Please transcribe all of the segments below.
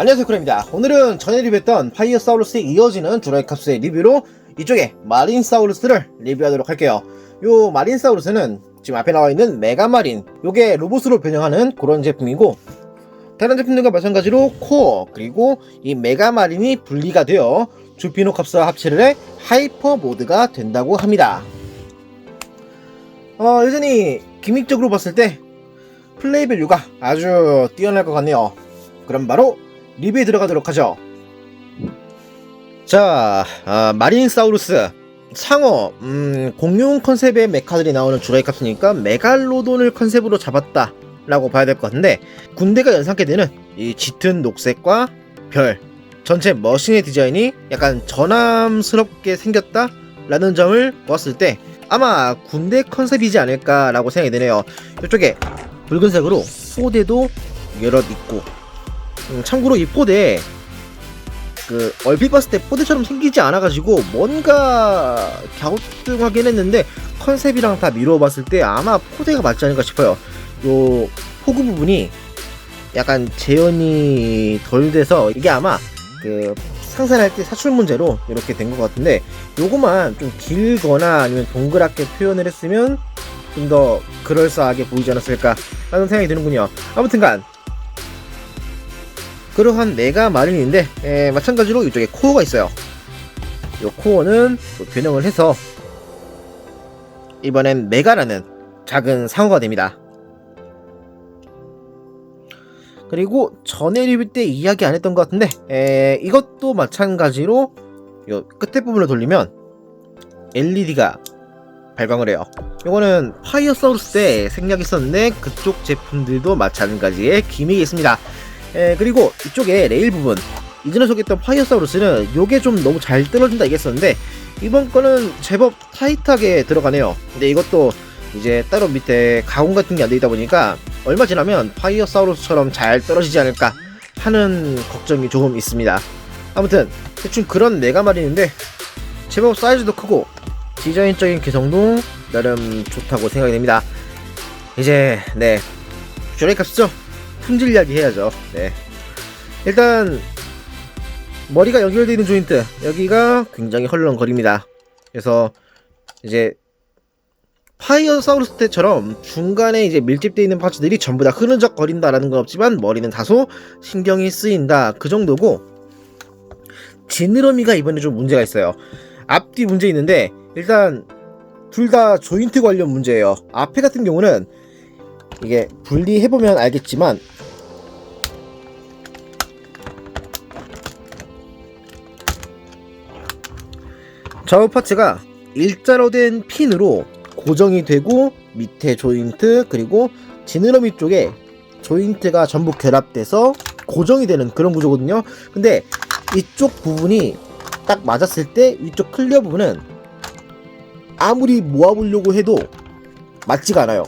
안녕하세요, 쿠라입니다. 오늘은 전에 리뷰했던 파이어사우루스에 이어지는 드라이캅스의 리뷰로 이쪽에 마린사우루스를 리뷰하도록 할게요. 요 마린사우루스는 지금 앞에 나와있는 메가마린, 요게 로봇으로 변형하는 그런 제품이고, 다른 제품들과 마찬가지로 코어 그리고 이 메가마린이 분리가 되어 주피노캅스와 합체를 해 하이퍼 모드가 된다고 합니다. 여전히 기믹적으로 봤을 때 플레이 밸류가 아주 뛰어날 것 같네요. 그럼 바로 리뷰에 들어가도록 하죠. 자, 마린사우루스 상어, 공룡 컨셉의 메카들이 나오는 드라이캅스니까 메갈로돈을 컨셉으로 잡았다 라고 봐야 될 것 같은데, 군대가 연상케 되는 이 짙은 녹색과 별, 전체 머신의 디자인이 약간 전함스럽게 생겼다 라는 점을 보았을 때 아마 군대 컨셉이지 않을까 라고 생각이 되네요. 이쪽에 붉은색으로 포대도 여럿 있고, 참고로 이 포대 얼핏 봤을 때 포대처럼 생기지 않아가지고 뭔가 갸우뚱하긴 했는데, 컨셉이랑 다 미루어 봤을 때 아마 포대가 맞지 않을까 싶어요. 요 포구 부분이 약간 재현이 덜 돼서 이게 아마 상산할 때 사출 문제로 이렇게 된 것 같은데, 요거만 좀 길거나 아니면 동그랗게 표현을 했으면 좀 더 그럴싸하게 보이지 않았을까 라는 생각이 드는군요. 아무튼간 그러한 메가마린인데, 마찬가지로 이쪽에 코어가 있어요. 이 코어는 변형을 해서 이번엔 메가라는 작은 상어가 됩니다. 그리고 전에 리뷰 때 이야기 안 했던 것 같은데, 이것도 마찬가지로 요 끝에 부분을 돌리면 LED가 발광을 해요. 이거는 파이어사우루스 때 생략이 있었는데 그쪽 제품들도 마찬가지의 기믹이 있습니다. 그리고 이쪽에 레일 부분, 이전에 소개했던 파이어사우루스는 요게 좀 너무 잘 떨어진다 얘기했었는데, 이번 거는 제법 타이트하게 들어가네요. 근데 이것도 이제 따로 밑에 가공 같은 게 안 되다 보니까 얼마 지나면 파이어사우루스처럼 잘 떨어지지 않을까 하는 걱정이 조금 있습니다. 아무튼 대충 그런 메가마린인데 제법 사이즈도 크고 디자인적인 개성도 나름 좋다고 생각이 됩니다. 이제 드라이캅스죠? 품질 이야기 해야죠. 일단 머리가 연결되어 있는 조인트, 여기가 굉장히 헐렁거립니다. 그래서 이제 파이어사우루스 때처럼 중간에 이제 밀집되어 있는 파츠들이 전부 다 흐느적거린다라는 건 없지만 머리는 다소 신경이 쓰인다, 그 정도고, 지느러미가 이번에 좀 문제가 있어요. 앞뒤 문제 있는데, 일단 둘 다 조인트 관련 문제예요. 앞에 같은 경우는 이게 분리해보면 알겠지만 좌우 파츠가 일자로 된 핀으로 고정이 되고, 밑에 조인트 그리고 지느러미 쪽에 조인트가 전부 결합돼서 고정이 되는 그런 구조거든요. 근데 이쪽 부분이 딱 맞았을 때 위쪽 클리어 부분은 아무리 모아보려고 해도 맞지가 않아요.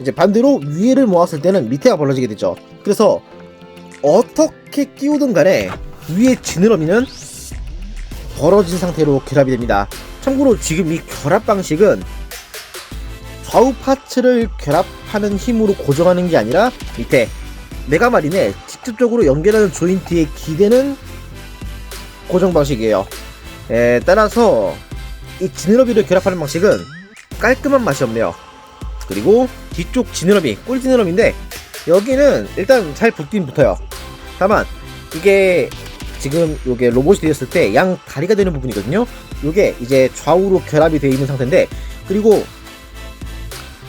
이제 반대로 위에를 모았을 때는 밑에가 벌어지게 되죠. 그래서 어떻게 끼우든 간에 위에 지느러미는 벌어진 상태로 결합이 됩니다. 참고로 지금 이 결합 방식은 좌우 파츠를 결합하는 힘으로 고정하는 게 아니라 밑에 메가마린에 직접적으로 연결하는 조인트에 기대는 고정 방식이에요. 따라서 이 지느러미를 결합하는 방식은 깔끔한 맛이 없네요. 그리고 뒤쪽 지느러미, 꿀 지느러미인데 여기는 일단 잘 붙긴 붙어요. 다만 이게 지금 요게 로봇이 되었을 때 양 다리가 되는 부분이거든요. 요게 이제 좌우로 결합이 되어 있는 상태인데, 그리고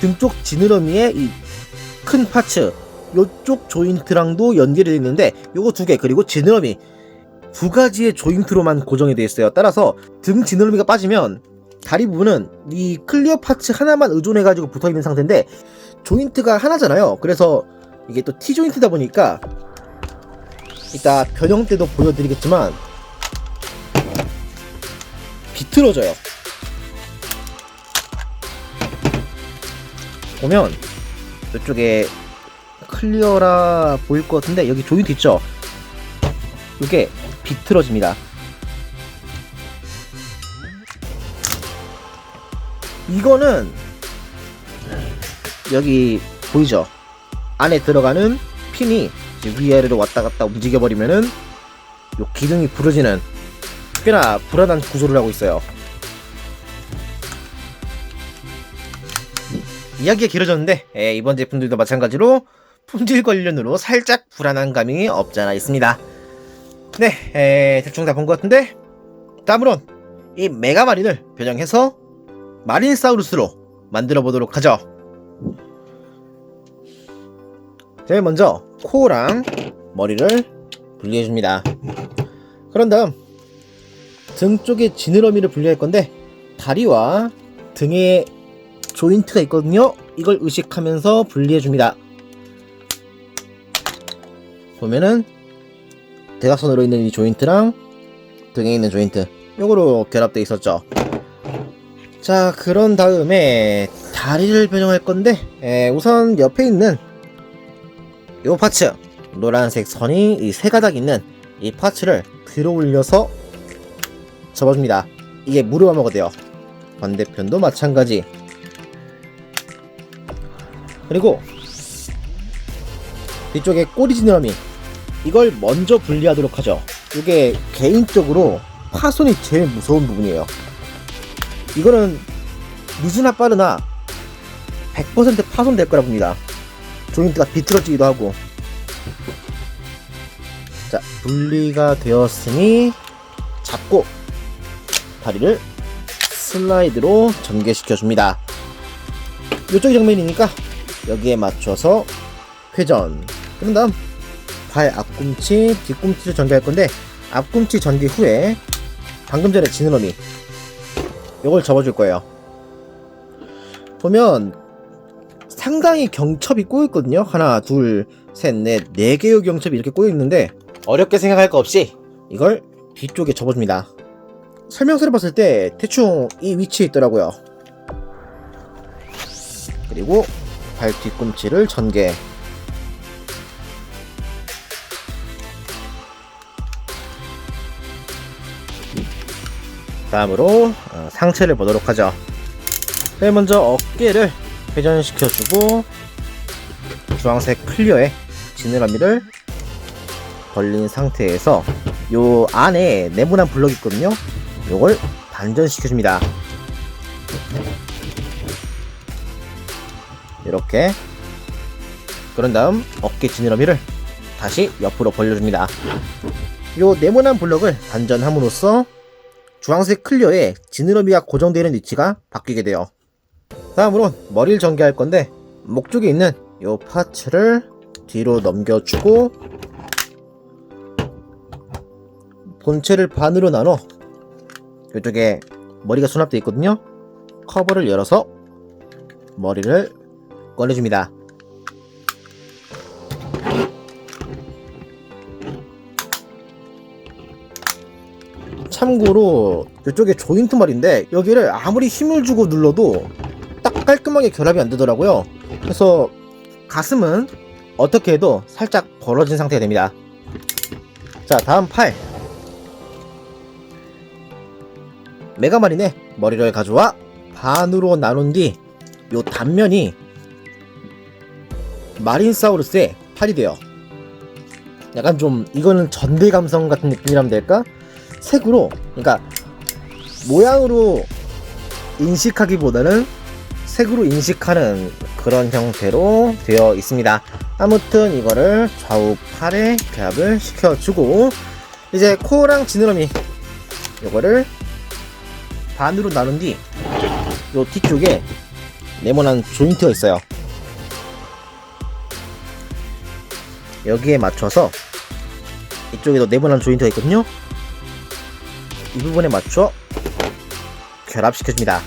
등 쪽 지느러미에 이 큰 파츠, 요쪽 조인트랑도 연결이 되어 있는데 요거 두 개, 그리고 지느러미 두 가지의 조인트로만 고정이 되어 있어요. 따라서 등 지느러미가 빠지면 다리 부분은 이 클리어 파츠 하나만 의존해가지고 붙어 있는 상태인데, 조인트가 하나잖아요. 그래서 이게 또 T 조인트다 보니까 이따 변형 때도 보여드리겠지만 비틀어져요. 보면 이쪽에 클리어라 보일 것 같은데 여기 조인트 있죠? 이게 비틀어집니다. 이거는 여기 보이죠? 안에 들어가는 핀이 이제 위아래로 왔다 갔다 움직여 버리면은 요 기둥이 부러지는 꽤나 불안한 구조를 하고 있어요. 이야기가 길어졌는데 이번 제품들도 마찬가지로 품질 관련으로 살짝 불안한 감이 없잖아 있습니다. 네, 대충 다 본 것 같은데 다음으론 이 메가마린을 변형해서 마린사우루스로 만들어 보도록 하죠. 제일 먼저 코랑 머리를 분리해 줍니다. 그런 다음 등 쪽에 지느러미를 분리할 건데 다리와 등에 조인트가 있거든요. 이걸 의식하면서 분리해 줍니다. 보면은 대각선으로 있는 이 조인트랑 등에 있는 조인트 요거로 결합되어 있었죠. 자, 그런 다음에 다리를 변형할 건데 우선 옆에 있는 요 파츠 노란색 선이 이 세 가닥 있는 이 파츠를 들어 올려서 접어줍니다. 이게 무릎마모가 돼요. 반대편도 마찬가지. 그리고 뒤쪽에 꼬리 지느러미 이걸 먼저 분리하도록 하죠. 이게 개인적으로 파손이 제일 무서운 부분이에요. 이거는 늦으나 빠르나 100% 파손될 거라 봅니다. 조인트가 비틀어지기도 하고. 자, 분리가 되었으니 잡고 다리를 슬라이드로 전개시켜 줍니다. 이쪽이 정면이니까 여기에 맞춰서 회전. 그런 다음 발 앞꿈치, 뒤꿈치를 전개할 건데 앞꿈치 전개 후에 방금 전에 지느러미 요걸 접어줄 거예요. 보면 상당히 경첩이 꼬여있거든요. 하나, 둘, 셋, 넷, 네 개의 경첩이 이렇게 꼬여있는데 어렵게 생각할 거 없이 이걸 뒤쪽에 접어줍니다. 설명서를 봤을 때 대충 이 위치에 있더라고요. 그리고 발 뒤꿈치를 전개. 다음으로 상체를 보도록 하죠. 제일 먼저 어깨를 회전시켜주고 주황색 클리어에 지느러미를 벌린 상태에서 요 안에 네모난 블럭이 있거든요. 요걸 반전시켜줍니다. 이렇게. 그런 다음 어깨 지느러미를 다시 옆으로 벌려줍니다. 요 네모난 블럭을 반전함으로써 주황색 클리어에 지느러미가 고정되는 위치가 바뀌게 돼요. 다음으로 머리를 전개할 건데 목 쪽에 있는 요 파츠를 뒤로 넘겨주고 본체를 반으로 나눠 이쪽에 머리가 수납되어 있거든요. 커버를 열어서 머리를 꺼내줍니다. 참고로 이쪽에 조인트 말인데 여기를 아무리 힘을 주고 눌러도 딱 깔끔하게 결합이 안 되더라고요. 그래서 가슴은 어떻게 해도 살짝 벌어진 상태가 됩니다. 자, 다음 팔. 메가마린의 머리를 가져와 반으로 나눈 뒤 요 단면이 마린사우루스의 팔이 돼요. 약간 좀 이거는 전대 감성 같은 느낌이라면 될까? 색으로, 그러니까 모양으로 인식하기보다는 색으로 인식하는 그런 형태로 되어 있습니다. 아무튼 이거를 좌우 팔에 결합을 시켜주고 이제 코랑 지느러미 이거를 반으로 나눈 뒤 요 뒤쪽에 네모난 조인트가 있어요. 여기에 맞춰서 이쪽에도 네모난 조인트가 있거든요. 이 부분에 맞춰 결합시켜줍니다.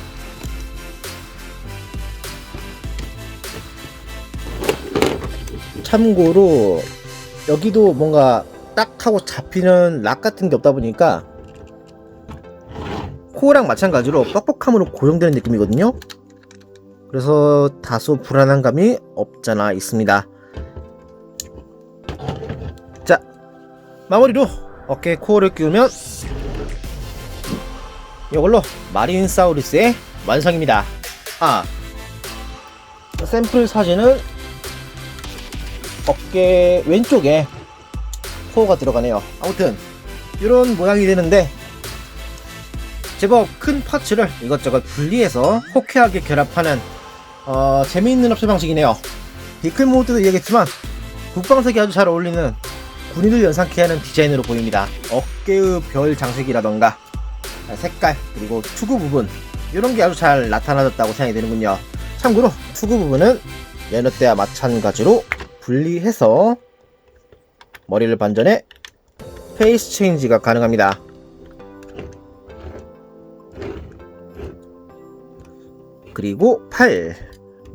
참고로 여기도 뭔가 딱 하고 잡히는 락 같은 게 없다 보니까 코어랑 마찬가지로 뻑뻑함으로 고정되는 느낌이거든요. 그래서 다소 불안한 감이 없잖아 있습니다. 자, 마무리로 어깨에 코어를 끼우면 이걸로 마린사우루스의 완성입니다. 샘플 사진은 어깨 왼쪽에 코어가 들어가네요. 아무튼 이런 모양이 되는데 제법 큰 파츠를 이것저것 분리해서 호쾌하게 결합하는 재미있는 합체 방식이네요. 비클 모드도 얘기했지만 국방색이 아주 잘 어울리는 군인을 연상케 하는 디자인으로 보입니다. 어깨의 별 장식이라던가 색깔 그리고 투구 부분 이런 게 아주 잘 나타나졌다고 생각이 되는군요. 참고로 투구 부분은 여느 때와 마찬가지로 분리해서 머리를 반전해 페이스 체인지가 가능합니다. 그리고 팔,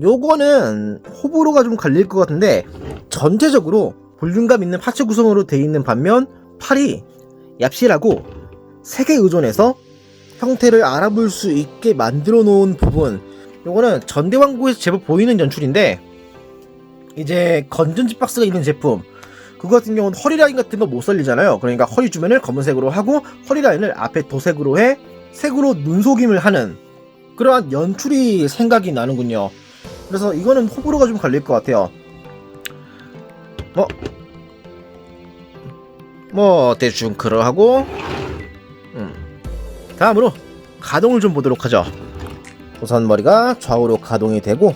요거는 호불호가 좀 갈릴 것 같은데 전체적으로 볼륨감 있는 파츠 구성으로 되어 있는 반면 팔이 얍실하고 색에 의존해서 형태를 알아볼 수 있게 만들어 놓은 부분, 요거는 전대왕국에서 제법 보이는 연출인데 이제 건전지 박스가 있는 제품 그거 같은 경우는 허리 라인 같은 거 못 살리잖아요. 그러니까 허리 주변을 검은색으로 하고 허리 라인을 앞에 도색으로 해 색으로 눈속임을 하는 그러한 연출이 생각이 나는군요. 그래서 이거는 호불호가 좀 갈릴 것 같아요. 대충 그러하고 다음으로 가동을 좀 보도록 하죠. 우선 머리가 좌우로 가동이 되고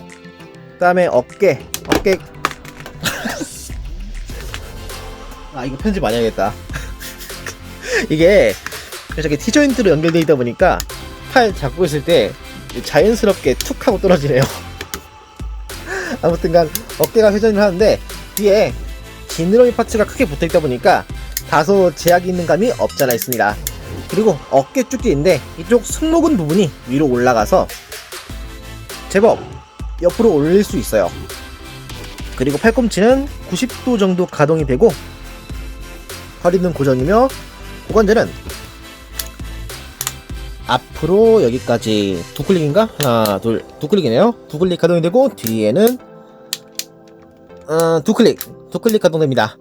그 다음에 어깨 이거 편집 많이 해야겠다. 이게 저기 T조인트로 연결되어 있다 보니까 팔 잡고 있을 때 자연스럽게 툭 하고 떨어지네요. 아무튼간 어깨가 회전을 하는데 뒤에 지느러미 파츠가 크게 붙어있다 보니까 다소 제약이 있는 감이 없잖아 있습니다. 그리고 어깨 쭉지인데 이쪽 승모근 부분이 위로 올라가서 제법 옆으로 올릴 수 있어요. 그리고 팔꿈치는 90도 정도 가동이 되고 허리는 고정이며 고관절은 앞으로 여기까지 두 클릭인가? 하나, 둘, 두 클릭이네요. 두 클릭 가동이 되고 뒤에는 두 클릭 가동됩니다.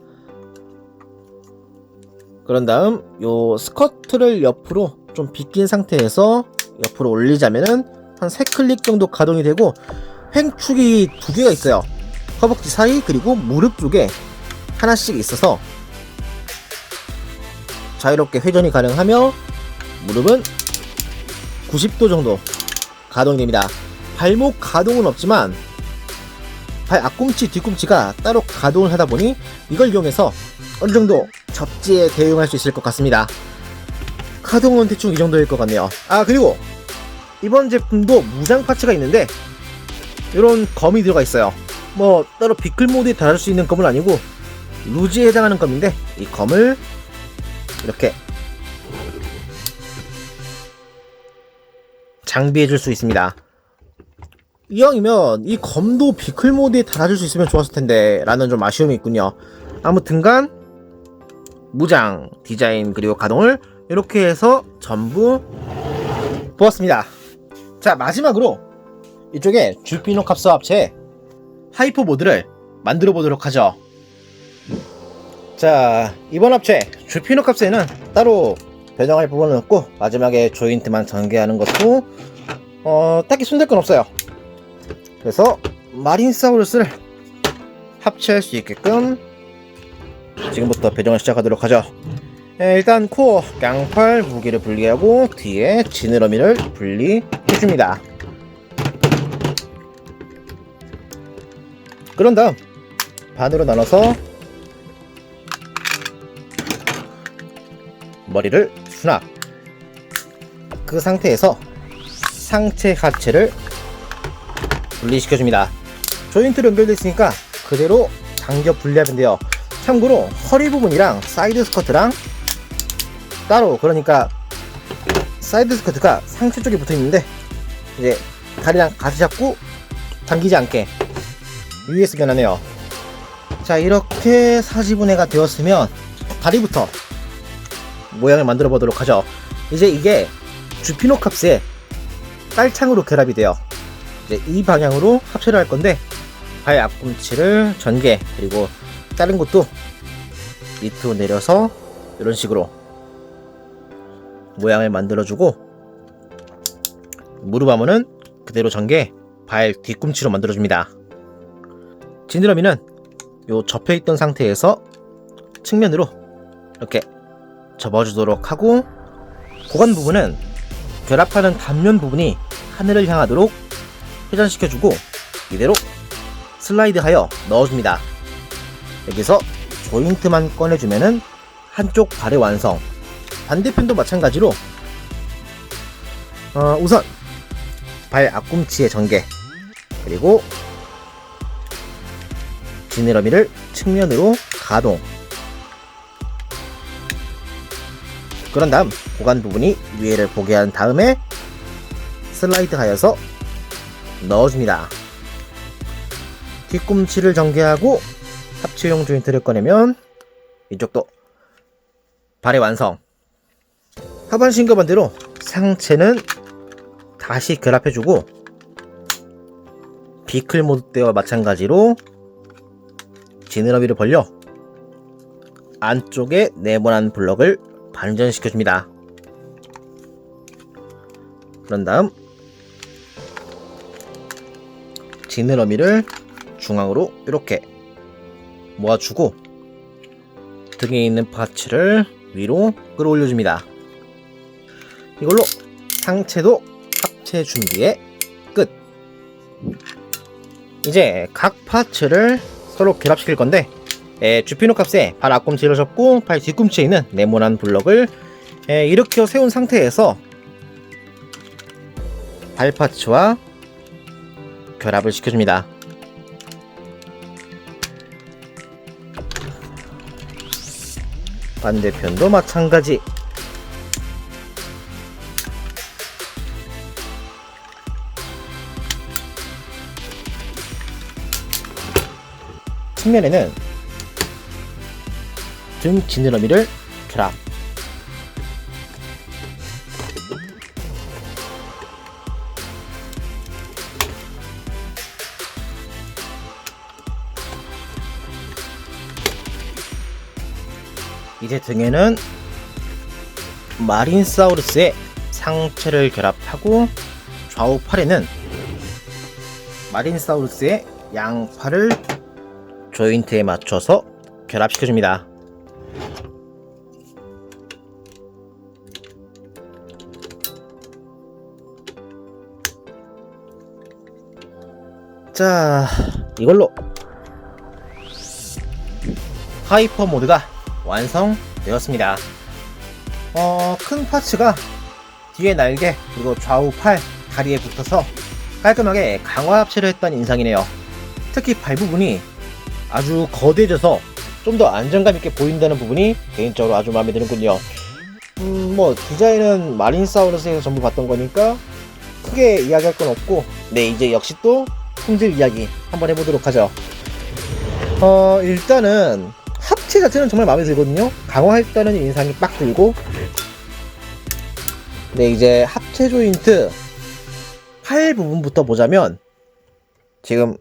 그런 다음 요 스커트를 옆으로 좀 비낀 상태에서 옆으로 올리자면은 한 3클릭 정도 가동이 되고 횡축이 2개가 있어요. 허벅지 사이 그리고 무릎 쪽에 하나씩 있어서 자유롭게 회전이 가능하며 무릎은 90도 정도 가동이 됩니다. 발목 가동은 없지만 발 앞꿈치 뒤꿈치가 따로 가동을 하다 보니 이걸 이용해서 어느 정도 접지에 대응할 수 있을 것 같습니다. 가동은 대충 이 정도일 것 같네요. 그리고 이번 제품도 무장 파츠가 있는데 이런 검이 들어가 있어요. 따로 비클 모드에 달할 수 있는 검은 아니고 루즈에 해당하는 검인데 이 검을 이렇게 장비해줄 수 있습니다. 이왕이면 이 검도 비클 모드에 달아줄 수 있으면 좋았을 텐데 라는 좀 아쉬움이 있군요. 아무튼간 무장, 디자인 그리고 가동을 이렇게 해서 전부 보았습니다. 자, 마지막으로 이쪽에 주피노 캅스와 합체 하이퍼 모드를 만들어 보도록 하죠. 자, 이번 합체 주피노 캅스에는 따로 변형할 부분은 없고 마지막에 조인트만 전개하는 것도 딱히 손댈 건 없어요. 그래서 마린사우루스를 합체할 수 있게끔 지금부터 배정을 시작하도록 하죠. 일단 코어, 양팔, 무게를 분리하고 뒤에 지느러미를 분리해줍니다. 그런 다음 반으로 나눠서 머리를 수납, 그 상태에서 상체 하체를 분리시켜줍니다. 조인트로 연결되어 있으니까 그대로 당겨 분리하면 돼요. 참고로 허리 부분이랑 사이드 스커트랑 따로, 그러니까 사이드 스커트가 상체 쪽에 붙어있는데 이제 다리랑 같이 잡고 당기지 않게 위에서 변하네요. 자, 이렇게 사지분해가 되었으면 다리부터 모양을 만들어 보도록 하죠. 이제 이게 주피노 캅스의 깔창으로 결합이 돼요. 이제 이 방향으로 합체를 할 건데 발 앞꿈치를 전개, 그리고 다른 곳도 밑으로 내려서 이런 식으로 모양을 만들어주고 무릎 하면은 그대로 전개, 발 뒤꿈치로 만들어줍니다. 지느러미는 요 접혀있던 상태에서 측면으로 이렇게 접어주도록 하고, 고관 부분은 결합하는 단면 부분이 하늘을 향하도록 회전시켜주고 이대로 슬라이드하여 넣어줍니다. 여기서 조인트만 꺼내주면은 한쪽 발의 완성. 반대편도 마찬가지로 우선 발 앞꿈치의 전개, 그리고 지느러미를 측면으로 가동. 그런 다음 고관 부분이 위에를 보게 한 다음에 슬라이드 하여서 넣어줍니다. 뒤꿈치를 전개하고 합체용 조인트를 꺼내면 이쪽도 발의 완성. 하반신과 반대로 상체는 다시 결합해주고, 비클 모드 때와 마찬가지로 지느러미를 벌려 안쪽에 네모난 블럭을 반전시켜줍니다. 그런 다음 지느러미를 중앙으로 이렇게 모아주고 등에 있는 파츠를 위로 끌어올려줍니다. 이걸로 상체도 합체 준비의 끝. 이제 각 파츠를 서로 결합시킬 건데, 주피노 값에 발 앞꿈치를 접고 발 뒤꿈치에 있는 네모난 블럭을 일으켜 세운 상태에서 발 파츠와 결합을 시켜줍니다. 반대편도 마찬가지. 측면에는 등 지느러미를 결합. 이제 등에는 마린사우루스의 상체를 결합하고, 좌우 팔에는 마린사우루스의 양팔을 조인트에 맞춰서 결합시켜줍니다. 자, 이걸로 하이퍼 모드가 완성되었습니다. 큰 파츠가 뒤에 날개 그리고 좌우 팔, 다리에 붙어서 깔끔하게 강화 합체를 했던 인상이네요. 특히 발 부분이 아주 거대해져서 좀 더 안정감 있게 보인다는 부분이 개인적으로 아주 마음에 드는군요. 뭐 디자인은 마린사우루스에서 전부 봤던 거니까 크게 이야기할 건 없고, 네, 이제 역시 또 품질 이야기 한번 해보도록 하죠. 일단은 합체 자체는 정말 마음에 들거든요. 강화했다는 인상이 빡 들고, 네, 이제 합체 조인트 팔 부분부터 보자면, 지금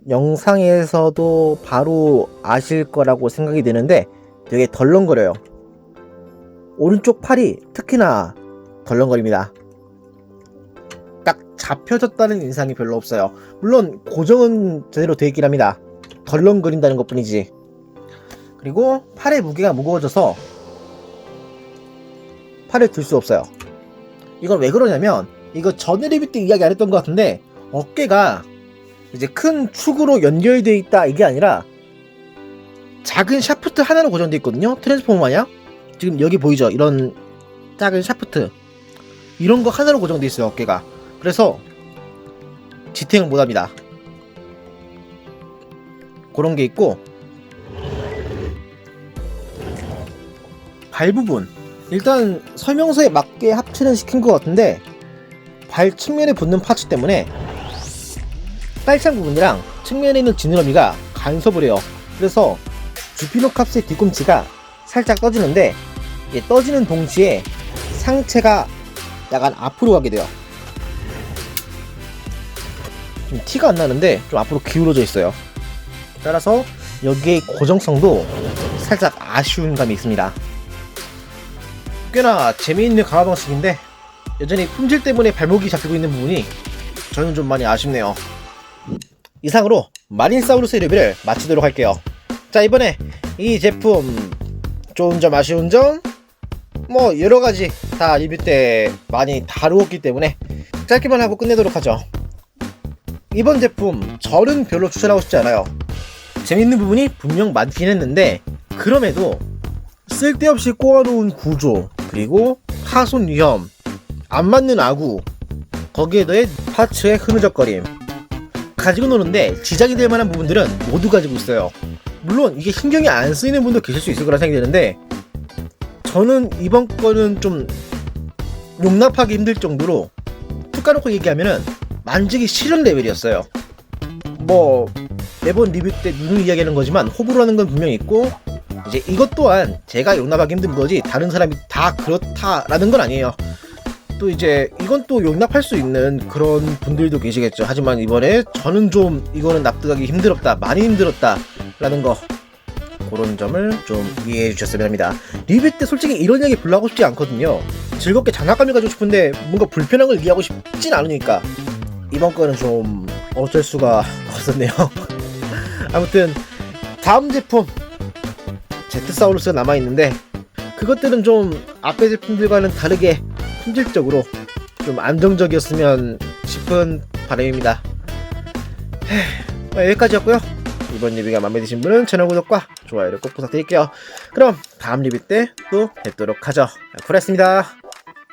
영상에서도 바로 아실 거라고 생각이 드는데 되게 덜렁거려요. 오른쪽 팔이 특히나 덜렁거립니다. 딱 잡혀졌다는 인상이 별로 없어요. 물론 고정은 제대로 되어 있긴 합니다. 덜렁거린다는 것 뿐이지. 그리고 팔의 무게가 무거워져서 팔을 들 수 없어요. 이건 왜 그러냐면, 이거 전에 리뷰 때 이야기 안 했던 것 같은데, 어깨가 이제 큰 축으로 연결되어 있다 이게 아니라 작은 샤프트 하나로 고정되어 있거든요. 트랜스포머 마냥. 지금 여기 보이죠? 이런 작은 샤프트, 이런 거 하나로 고정되어 있어요, 어깨가. 그래서 지탱을 못합니다. 그런 게 있고, 발 부분 일단 설명서에 맞게 합체는 시킨 것 같은데, 발 측면에 붙는 파츠 때문에 깔창 부분이랑 측면에 있는 지느러미가 간섭을 해요. 그래서 주피노 캅스의 뒤꿈치가 살짝 떠지는데, 떠지는 동시에 상체가 약간 앞으로 가게 돼요. 좀 티가 안 나는데 좀 앞으로 기울어져 있어요. 따라서 여기의 고정성도 살짝 아쉬운 감이 있습니다. 꽤나 재미있는 강화 방식인데, 여전히 품질 때문에 발목이 잡히고 있는 부분이 저는 좀 많이 아쉽네요. 이상으로 마린사우루스 리뷰를 마치도록 할게요. 자, 이번에 이 제품 좋은 점 아쉬운 점 뭐 여러가지 다 리뷰 때 많이 다루었기 때문에 짧게만 하고 끝내도록 하죠. 이번 제품 저는 별로 추천하고 싶지 않아요. 재밌는 부분이 분명 많긴 했는데 그럼에도 쓸데없이 꼬아놓은 구조, 그리고 하손 위험, 안 맞는 아구, 거기에 더해 파츠의 흐느적거림, 가지고 노는데 지장이 될 만한 부분들은 모두 가지고 있어요. 물론 이게 신경이 안 쓰이는 분도 계실 수 있을 거라 생각이 드는데 저는 이번 거는 좀 용납하기 힘들 정도로 툭 까놓고 얘기하면은 만지기 싫은 레벨이었어요. 뭐 매번 리뷰 때 누누이 이야기하는 거지만 호불호라는 건 분명히 있고 이제 이것 또한 제가 용납하기 힘든 거지 다른 사람이 다 그렇다라는 건 아니에요. 또 이제 이건 또 용납할 수 있는 그런 분들도 계시겠죠. 하지만 이번에 저는 좀 이거는 납득하기 힘들었다, 많이 힘들었다 라는 거, 그런 점을 좀 이해해 주셨으면 합니다. 리뷰 때 솔직히 이런 이야기 별로 하고 싶지 않거든요. 즐겁게 장난감을 가지고 싶은데 뭔가 불편한 걸 이해하고 싶진 않으니까 이번 거는 좀 어쩔 수가 없었네요. 아무튼 다음 제품 제트사우루스가 남아있는데 그것들은 좀 앞의 제품들과는 다르게 품질적으로 좀 안정적이었으면 싶은 바람입니다. 여기까지였고요. 이번 리뷰가 마음에 드신 분은 채널 구독과 좋아요를 꼭 부탁드릴게요. 그럼 다음 리뷰 때 또 뵙도록 하죠. 쿠라였습니다.